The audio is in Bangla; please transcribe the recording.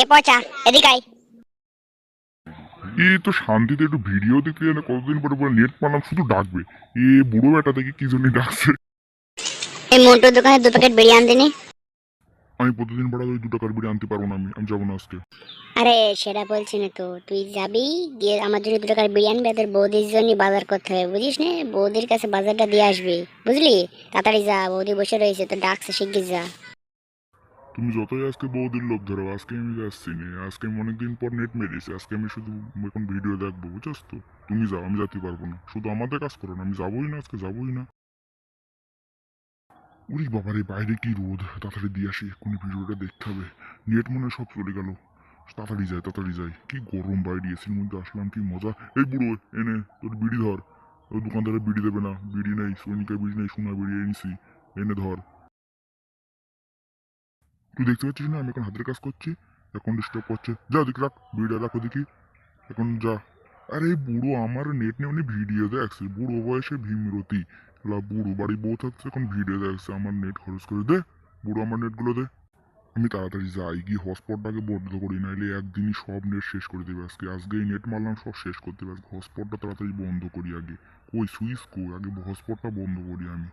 এ পচা, এদিকে আয়। এই তো শান্তিতে একটু ভিডিও দেখতে জানে কতদিন পরে পরে নেট পালাম শুধু ডাকবে। এ বুড়ো বেটা দেখি কি জন্য ডাকছে। এই মন্টুর দোকানে 2 প্যাকেট বিড়ি আন দিনি। আমি প্রতিদিন বড় ওই 2 টাকার বিড়ি আনতে পারবো না, আমি যাবো না আজকে। আরে সেটা বলছি না তো, তুই যাবি গিয়ে আমার জন্য 2 টাকার বিড়ি আনবি, তোর বৌদির জন্য বাজার করতে হবে, বুঝিস না? বৌদির কাছে বাজারটা দিয়ে আসবি, বুঝলি? তাড়াতাড়ি যা, বৌদি বসে রয়েছে, তো ডাকছে, শিগগির যা। তুমি যতই আজকে বৌদির লোভ ধরো, আজকে আমি যাচ্ছি না। আজকে আমি অনেকদিন পর নেট মেরেছি, আজকে আমি শুধু এখন ভিডিও দেখবো, বুঝছস তো? তুমি যাও, আমি যেতে পারবো না। শুধু আমাদের কাজ করো না, আমি যাবোই না, আজকে যাবোই না। উরি বাবারে, বাইরে কি রোদ! তাড়াতাড়ি দিয়ে আসি, এক্ষুনি ভিডিওটা দেখতে হবে। নেট মনে হয় সব চলে গেল। তাড়াতাড়ি যাই, তাড়াতাড়ি যাই। কি গরম বাইরে, এসির মধ্যে আসলাম, কি মজা। এই বুড়ো, এনে তোর বিড়ি ধর। ওই দোকানদারে বিড়ি দেবে না, বিড়ি নেই, সৈনিকা বিড়ি নেই, সোনা বিড়ি এনেছি। এনে ধর। তুই দেখতে পাচ্ছিস না আমি এখন হাতের কাজ করছি? এখন ডিস্টার্ব করছে। যা দিক রাখ, বিড়িটা রাখো দেখি। এখন যা। আরে বুড়ো, আমার নেট নিয়ে উনি ভিডিও দেখছে, বুড়ো বয়সে ভীমরতি। বুড়ো বাড়ি বউ থাকছে, এখন ভিডিও দেখছে, আমার নেট খরচ করে দে। বুড়ো আমার নেটগুলো দে। আমি তাড়াতাড়ি যাই, গিয়ে হটস্পটটাকে বন্ধ করি, নাইলে একদিনই সব নেট শেষ করে দেবে আজকে। আজকেই নেট মারলাম, সব শেষ করতে হবে। হটস্পটটা তাড়াতাড়ি বন্ধ করি আগে। কই সুইচ কই, আগে হটস্পটটা বন্ধ করি আমি।